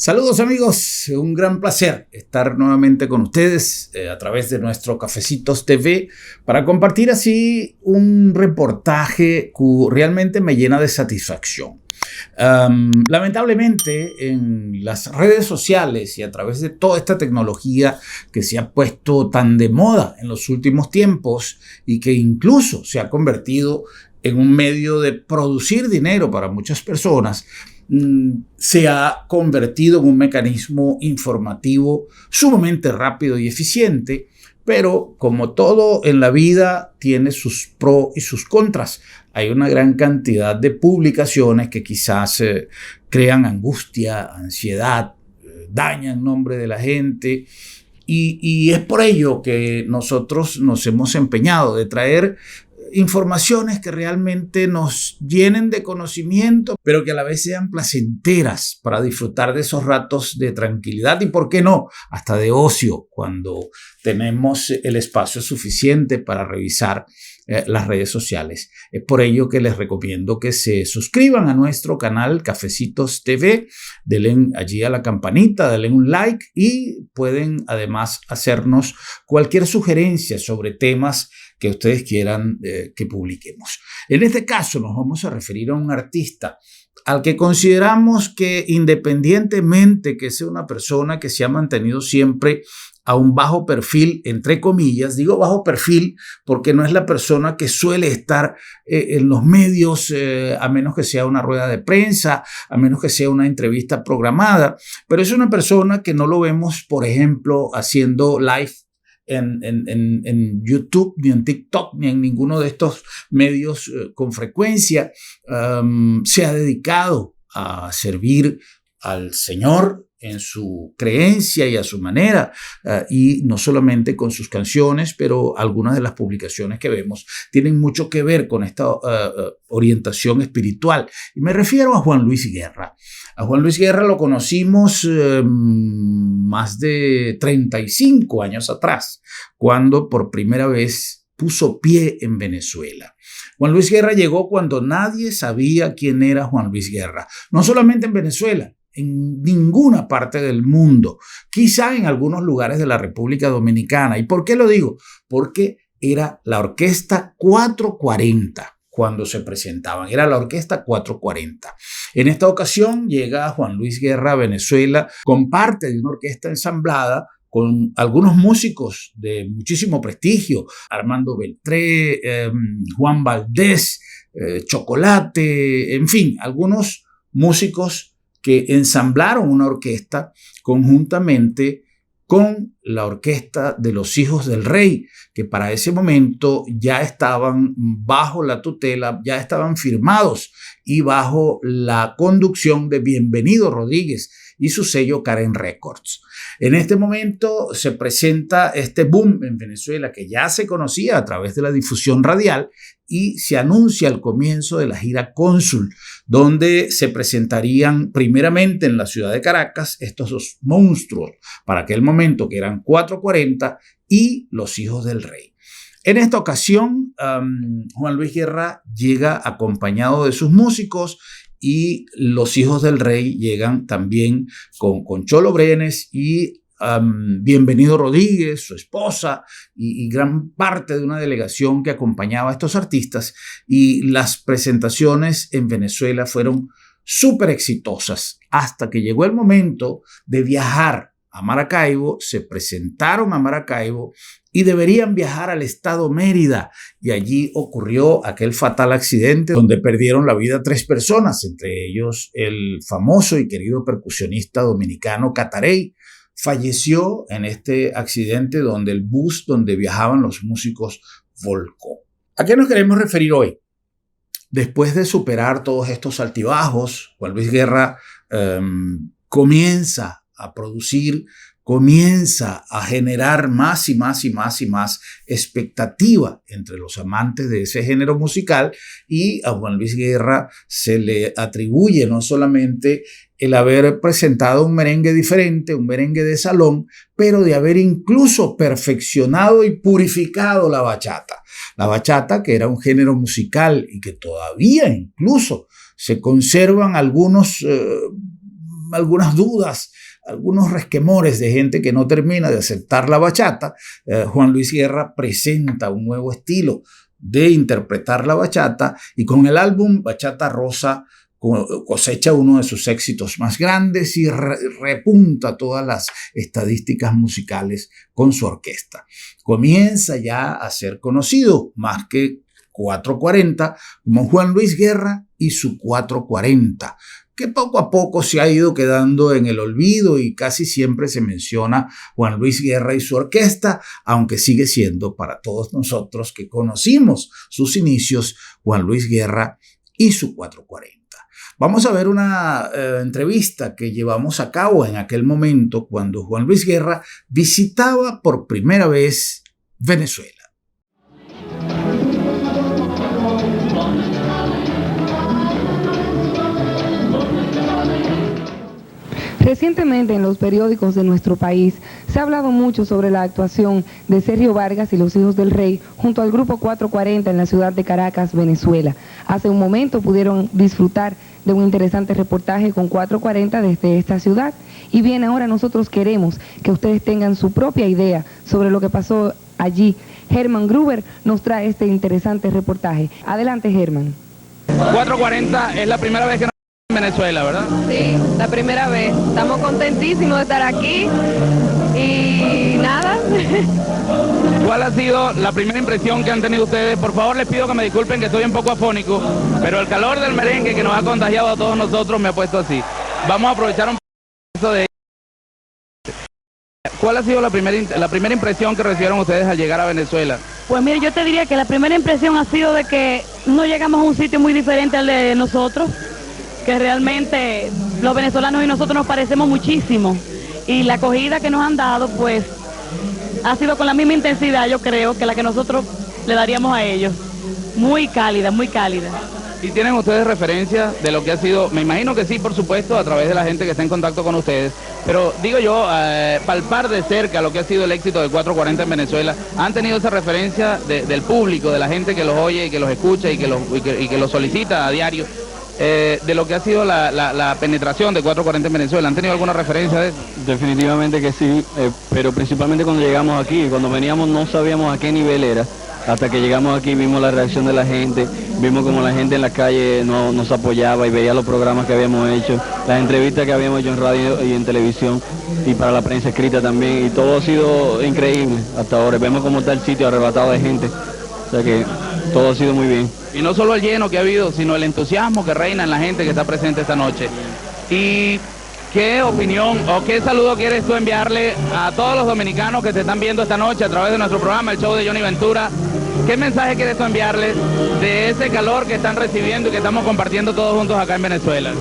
Saludos amigos, un gran placer estar nuevamente con ustedes a través de nuestro Cafecitos TV para compartir así un reportaje que realmente me llena de satisfacción. Lamentablemente en las redes sociales y a través de toda esta tecnología que se ha puesto tan de moda en los últimos tiempos y que incluso se ha convertido en un medio de producir dinero para muchas personas, se ha convertido en un mecanismo informativo sumamente rápido y eficiente, pero como todo en la vida tiene sus pros y sus contras. Hay una gran cantidad de publicaciones que quizás crean angustia, ansiedad, dañan el nombre de la gente y es por ello que nosotros nos hemos empeñado de traer informaciones que realmente nos llenen de conocimiento, pero que a la vez sean placenteras para disfrutar de esos ratos de tranquilidad y, ¿por qué no?, hasta de ocio cuando tenemos el espacio suficiente para revisar las redes sociales. Es por ello que les recomiendo que se suscriban a nuestro canal Cafecitos TV, denle allí a la campanita, denle un like y pueden además hacernos cualquier sugerencia sobre temas que ustedes quieran que publiquemos. En este caso nos vamos a referir a un artista al que consideramos que, independientemente que sea una persona que se ha mantenido siempre a un bajo perfil, entre comillas, digo bajo perfil porque no es la persona que suele estar en los medios, a menos que sea una rueda de prensa, a menos que sea una entrevista programada, pero es una persona que no lo vemos, por ejemplo, haciendo live en YouTube, ni en TikTok, ni en ninguno de estos medios con frecuencia. Se ha dedicado a servir al Señor en su creencia y a su manera, y no solamente con sus canciones, pero algunas de las publicaciones que vemos tienen mucho que ver con esta orientación espiritual. Y me refiero a Juan Luis Guerra. A Juan Luis Guerra lo conocimos más de 35 años atrás, cuando por primera vez puso pie en Venezuela. Juan Luis Guerra llegó cuando nadie sabía quién era Juan Luis Guerra, no solamente en Venezuela, en ninguna parte del mundo, quizá en algunos lugares de la República Dominicana. ¿Y por qué lo digo? Porque era la Orquesta 440. Cuando se presentaban, era la Orquesta 440. En esta ocasión llega Juan Luis Guerra a Venezuela con parte de una orquesta ensamblada con algunos músicos de muchísimo prestigio, Armando Beltré, Juan Valdés, Chocolate, en fin, algunos músicos que ensamblaron una orquesta conjuntamente con la Orquesta de los Hijos del Rey, que para ese momento ya estaban bajo la tutela, ya estaban firmados y bajo la conducción de Bienvenido Rodríguez y su sello Karen Records. En este momento se presenta este boom en Venezuela que ya se conocía a través de la difusión radial y se anuncia el comienzo de la gira Cónsul, donde se presentarían primeramente en la ciudad de Caracas estos dos monstruos, para aquel momento que eran 440 y Los Hijos del Rey. En esta ocasión, Juan Luis Guerra llega acompañado de sus músicos y Los Hijos del Rey llegan también con Cholo Brenes y Bienvenido Rodríguez, su esposa y gran parte de una delegación que acompañaba a estos artistas, y las presentaciones en Venezuela fueron súper exitosas hasta que llegó el momento de viajar a Maracaibo. Se presentaron a Maracaibo y deberían viajar al estado Mérida, y allí ocurrió aquel fatal accidente donde perdieron la vida 3 personas, entre ellos el famoso y querido percusionista dominicano Catarey. Falleció en este accidente donde el bus donde viajaban los músicos volcó. ¿A qué nos queremos referir hoy? Después de superar todos estos altibajos, Juan Luis Guerra comienza a producir, comienza a generar más y más y más y más expectativa entre los amantes de ese género musical, y a Juan Luis Guerra se le atribuye no solamente el haber presentado un merengue diferente, un merengue de salón, pero de haber incluso perfeccionado y purificado la bachata. La bachata, que era un género musical y que todavía incluso se conservan algunos algunas dudas, algunos resquemores de gente que no termina de aceptar la bachata, Juan Luis Guerra presenta un nuevo estilo de interpretar la bachata y con el álbum Bachata Rosa cosecha uno de sus éxitos más grandes y repunta todas las estadísticas musicales con su orquesta. Comienza ya a ser conocido más que 440 como Juan Luis Guerra y su 440, que poco a poco se ha ido quedando en el olvido y casi siempre se menciona Juan Luis Guerra y su orquesta, aunque sigue siendo para todos nosotros que conocimos sus inicios Juan Luis Guerra y su 440. Vamos a ver una entrevista que llevamos a cabo en aquel momento cuando Juan Luis Guerra visitaba por primera vez Venezuela. Recientemente en los periódicos de nuestro país se ha hablado mucho sobre la actuación de Sergio Vargas y los Hijos del Rey junto al Grupo 440 en la ciudad de Caracas, Venezuela. Hace un momento pudieron disfrutar de un interesante reportaje con 440 desde esta ciudad. Y bien, ahora nosotros queremos que ustedes tengan su propia idea sobre lo que pasó allí. Germán Gruber nos trae este interesante reportaje. Adelante, Germán. 440 es la primera vez que nos en Venezuela, ¿verdad? Sí, la primera vez. Estamos contentísimos de estar aquí y nada. ¿Cuál ha sido la primera impresión que han tenido ustedes? Por favor, les pido que me disculpen que estoy un poco afónico, pero el calor del merengue que nos ha contagiado a todos nosotros me ha puesto así. Vamos a aprovechar un poco de... ¿Cuál ha sido la primera impresión que recibieron ustedes al llegar a Venezuela? Pues mire, yo te diría que la primera impresión ha sido de que no llegamos a un sitio muy diferente al de nosotros, que realmente los venezolanos y nosotros nos parecemos muchísimo. Y la acogida que nos han dado, pues, ha sido con la misma intensidad, yo creo, que la que nosotros le daríamos a ellos. Muy cálida, muy cálida. ¿Y tienen ustedes referencia de lo que ha sido? Me imagino que sí, por supuesto, a través de la gente que está en contacto con ustedes. Pero digo yo, palpar de cerca lo que ha sido el éxito de 440 en Venezuela. ¿Han tenido esa referencia del público, de la gente que los oye y que los escucha y que los solicita a diario? De lo que ha sido la penetración de 440 en Venezuela. ¿Han tenido alguna referencia de eso? Definitivamente que sí, pero principalmente cuando llegamos aquí, cuando veníamos no sabíamos a qué nivel era. Hasta que llegamos aquí vimos la reacción de la gente, vimos como la gente en la calle nos apoyaba y veía los programas que habíamos hecho, las entrevistas que habíamos hecho en radio y en televisión y para la prensa escrita también, y todo ha sido increíble hasta ahora. Vemos cómo está el sitio arrebatado de gente, o sea que todo ha sido muy bien. Y no solo el lleno que ha habido, sino el entusiasmo que reina en la gente que está presente esta noche. ¿Y qué opinión o qué saludo quieres tú enviarle a todos los dominicanos que te están viendo esta noche a través de nuestro programa, el show de Johnny Ventura? ¿Qué mensaje quieres tú enviarles de ese calor que están recibiendo y que estamos compartiendo todos juntos acá en Venezuela?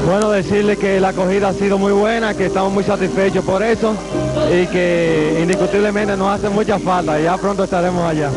Bueno, decirles que la acogida ha sido muy buena, que estamos muy satisfechos por eso y que indiscutiblemente nos hace mucha falta y ya pronto estaremos allá.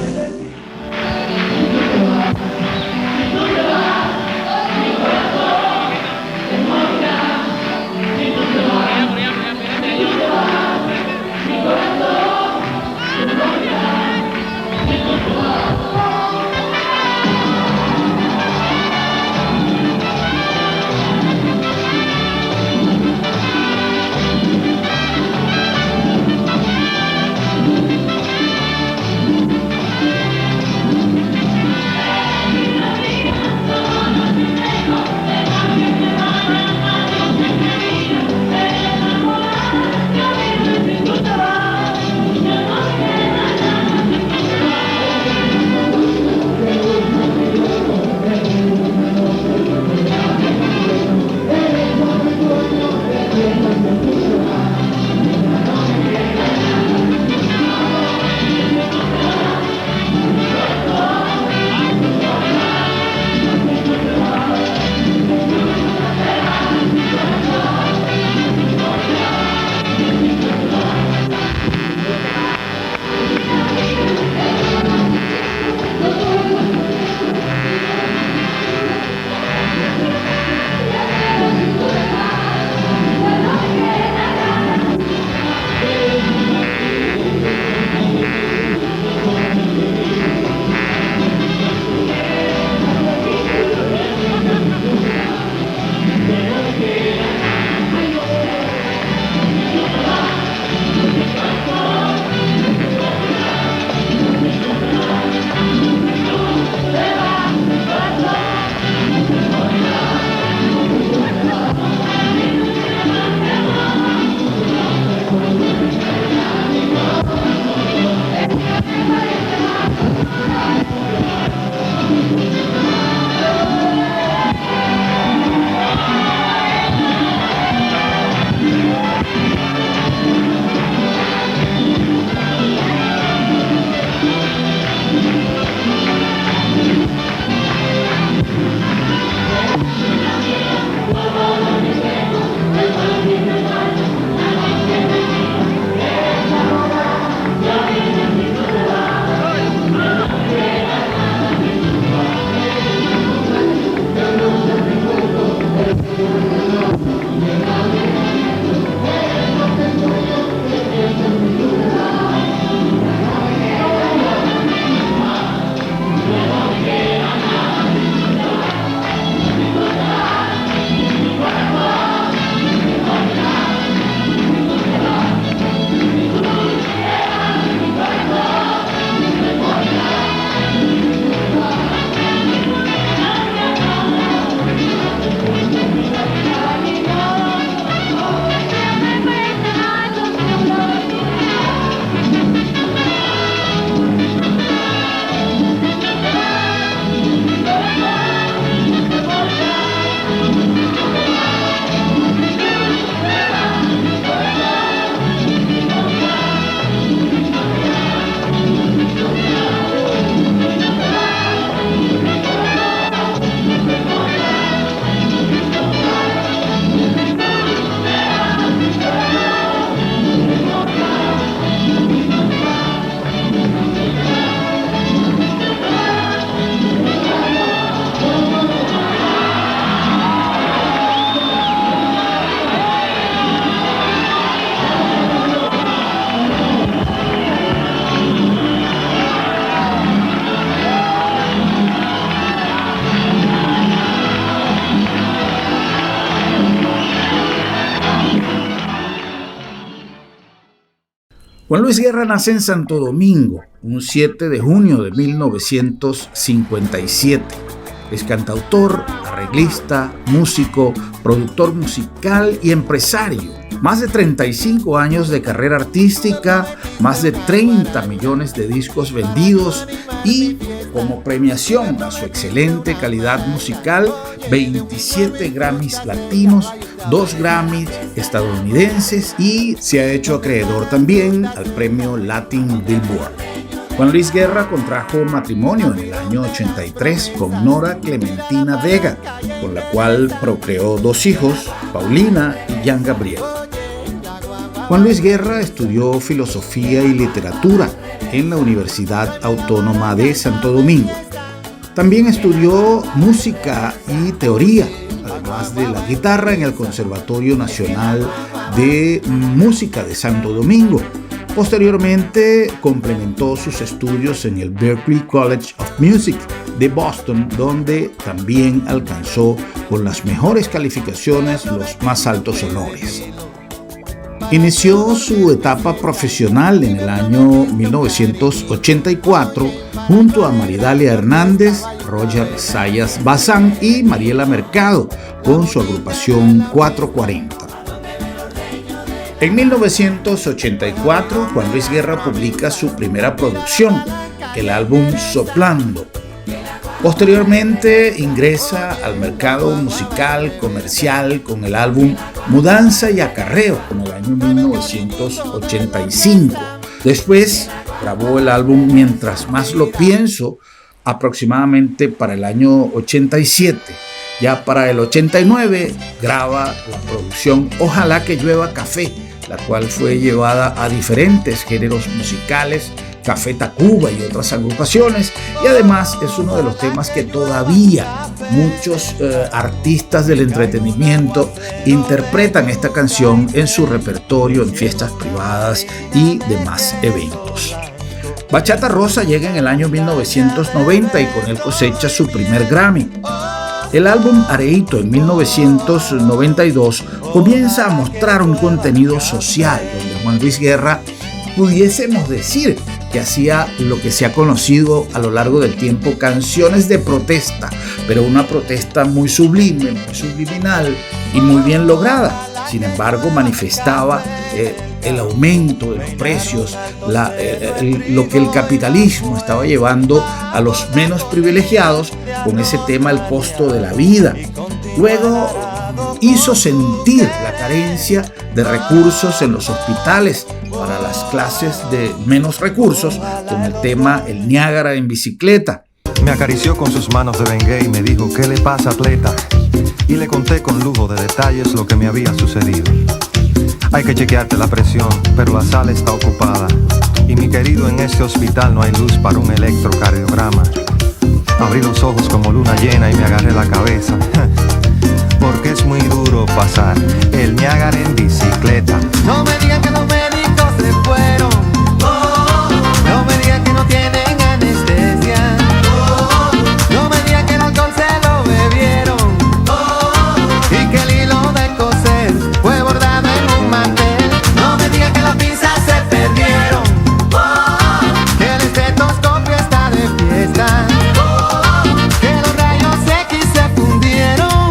Juan Luis Guerra nace en Santo Domingo, un 7 de junio de 1957. Es cantautor, arreglista, músico, productor musical y empresario. Más de 35 años de carrera artística, más de 30 millones de discos vendidos y, como premiación a su excelente calidad musical, 27 Grammys latinos, 2 Grammys estadounidenses y se ha hecho acreedor también al premio Latin Billboard. Juan Luis Guerra contrajo matrimonio en el año 83 con Nora Clementina Vega, con la cual procreó 2 hijos, Paulina y Jean Gabriel. Juan Luis Guerra estudió filosofía y literatura en la Universidad Autónoma de Santo Domingo. También estudió música y teoría, además de la guitarra, en el Conservatorio Nacional de Música de Santo Domingo. Posteriormente complementó sus estudios en el Berklee College of Music de Boston, donde también alcanzó con las mejores calificaciones los más altos honores. Inició su etapa profesional en el año 1984 junto a Maridalia Hernández, Roger Sayas Bazán y Mariela Mercado con su agrupación 440. En 1984, Juan Luis Guerra publica su primera producción, el álbum Soplando. Posteriormente ingresa al mercado musical comercial con el álbum Mudanza y Acarreo en el año 1985. Después grabó el álbum Mientras Más Lo Pienso, aproximadamente para el año 87. Ya para el 89 graba la producción Ojalá que llueva café, la cual fue llevada a diferentes géneros musicales, Café Tacuba y otras agrupaciones, y además es uno de los temas que todavía muchos artistas del entretenimiento interpretan esta canción en su repertorio en fiestas privadas y demás eventos. Bachata Rosa llega en el año 1990 y con él cosecha su primer Grammy. El álbum Areito en 1992 comienza a mostrar un contenido social donde Juan Luis Guerra pudiésemos decir que hacía lo que se ha conocido a lo largo del tiempo, canciones de protesta, pero una protesta muy sublime, muy subliminal y muy bien lograda. Sin embargo, manifestaba el aumento de los precios, lo que el capitalismo estaba llevando a los menos privilegiados con ese tema, el costo de la vida. Luego hizo sentir la carencia de recursos en los hospitales para las clases de menos recursos con el tema El Niágara en bicicleta. Me acarició con sus manos de Bengay y me dijo ¿qué le pasa, atleta? Y le conté con lujo de detalles lo que me había sucedido. Hay que chequearte la presión, pero la sala está ocupada. Y mi querido, en este hospital no hay luz para un electrocardiograma. Abrí los ojos como luna llena y me agarré la cabeza. Porque es muy duro pasar el Niágara en bicicleta. No me digan que los médicos se fueron. No me digan que no tienen anestesia. No me digan que el alcohol se lo bebieron. Y que el hilo de coser fue bordado en un mantel. No me digan que las pinzas se perdieron. Que el estetoscopio está de fiesta. Que los rayos X se fundieron.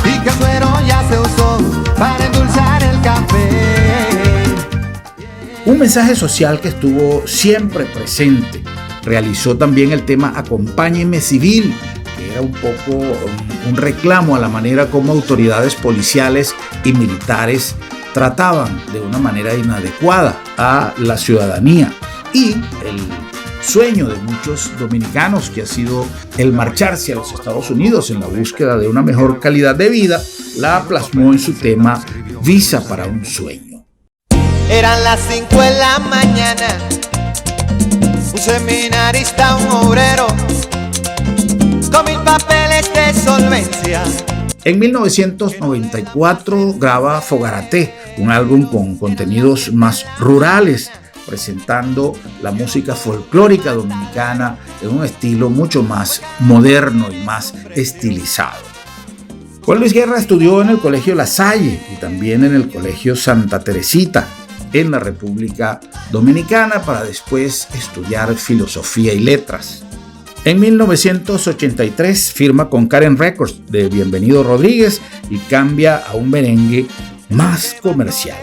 Y que el suero ya se usó para endulzar el café. Un mensaje social que estuvo siempre presente. Realizó también el tema Acompáñenme Civil, que era un poco un reclamo a la manera como autoridades policiales y militares trataban de una manera inadecuada a la ciudadanía. Y el sueño de muchos dominicanos, que ha sido el marcharse a los Estados Unidos en la búsqueda de una mejor calidad de vida, la plasmó en su tema Visa para un Sueño. Eran las 5 de la mañana, un seminarista, un obrero, con 1000 papeles de solvencia. En 1994 graba Fogarate, un álbum con contenidos más rurales, presentando la música folclórica dominicana en un estilo mucho más moderno y más estilizado. Juan Luis Guerra estudió en el Colegio La Salle y también en el Colegio Santa Teresita. en la República Dominicana para después estudiar filosofía y letras. En 1983 firma con Karen Records de Bienvenido Rodríguez y cambia a un merengue más comercial.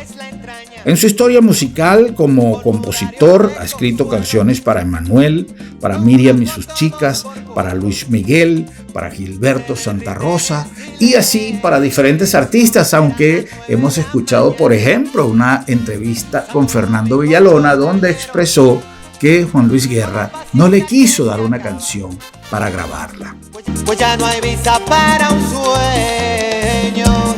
En su historia musical como compositor ha escrito canciones para Emmanuel, para Miriam y sus chicas, para Luis Miguel, para Gilberto Santa Rosa y así para diferentes artistas, aunque hemos escuchado, por ejemplo, una entrevista con Fernando Villalona donde expresó que Juan Luis Guerra no le quiso dar una canción para grabarla. Pues ya no hay visa para un sueño.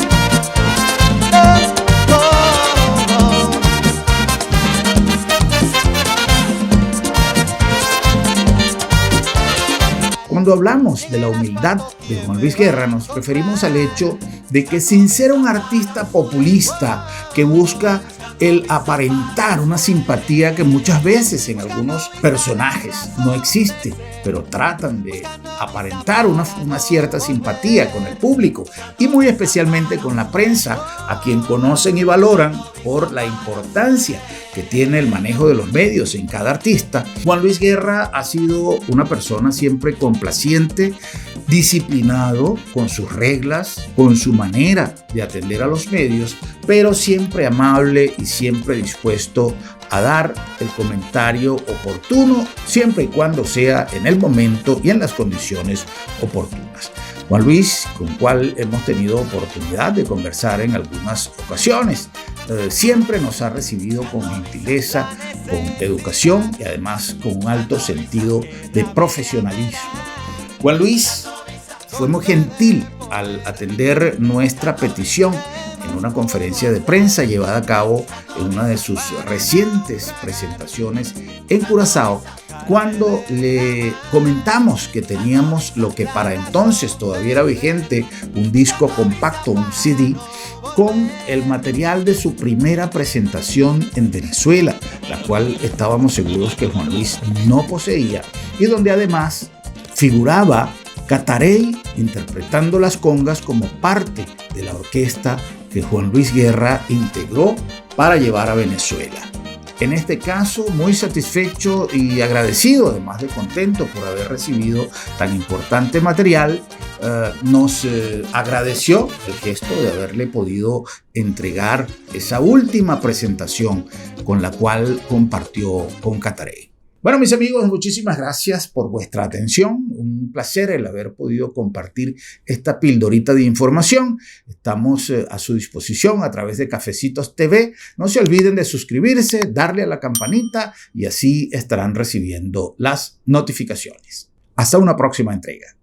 Cuando hablamos de la humildad de Juan Luis Guerra, nos referimos al hecho de que sin ser un artista populista que busca el aparentar una simpatía que muchas veces en algunos personajes no existe, pero tratan de aparentar una cierta simpatía con el público y muy especialmente con la prensa, a quien conocen y valoran por la importancia que tiene el manejo de los medios en cada artista. Juan Luis Guerra ha sido una persona siempre complaciente, disciplinado con sus reglas, con su manera de atender a los medios, pero siempre amable y siempre dispuesto a dar el comentario oportuno, siempre y cuando sea en el momento y en las condiciones oportunas. Juan Luis, con cual hemos tenido oportunidad de conversar en algunas ocasiones, siempre nos ha recibido con gentileza, con educación y además con un alto sentido de profesionalismo. Juan Luis fue muy gentil al atender nuestra petición en una conferencia de prensa llevada a cabo en una de sus recientes presentaciones en Curazao, cuando le comentamos que teníamos lo que para entonces todavía era vigente, un disco compacto, un CD, con el material de su primera presentación en Venezuela, la cual estábamos seguros que Juan Luis no poseía, y donde además figuraba Catarey interpretando las congas como parte de la orquesta que Juan Luis Guerra integró para llevar a Venezuela. En este caso, muy satisfecho y agradecido, además de contento por haber recibido tan importante material, nos agradeció el gesto de haberle podido entregar esa última presentación con la cual compartió con Catarey. Bueno, mis amigos, muchísimas gracias por vuestra atención. Un placer el haber podido compartir esta pildorita de información. Estamos a su disposición a través de Cafecitos TV. No se olviden de suscribirse, darle a la campanita y así estarán recibiendo las notificaciones. Hasta una próxima entrega.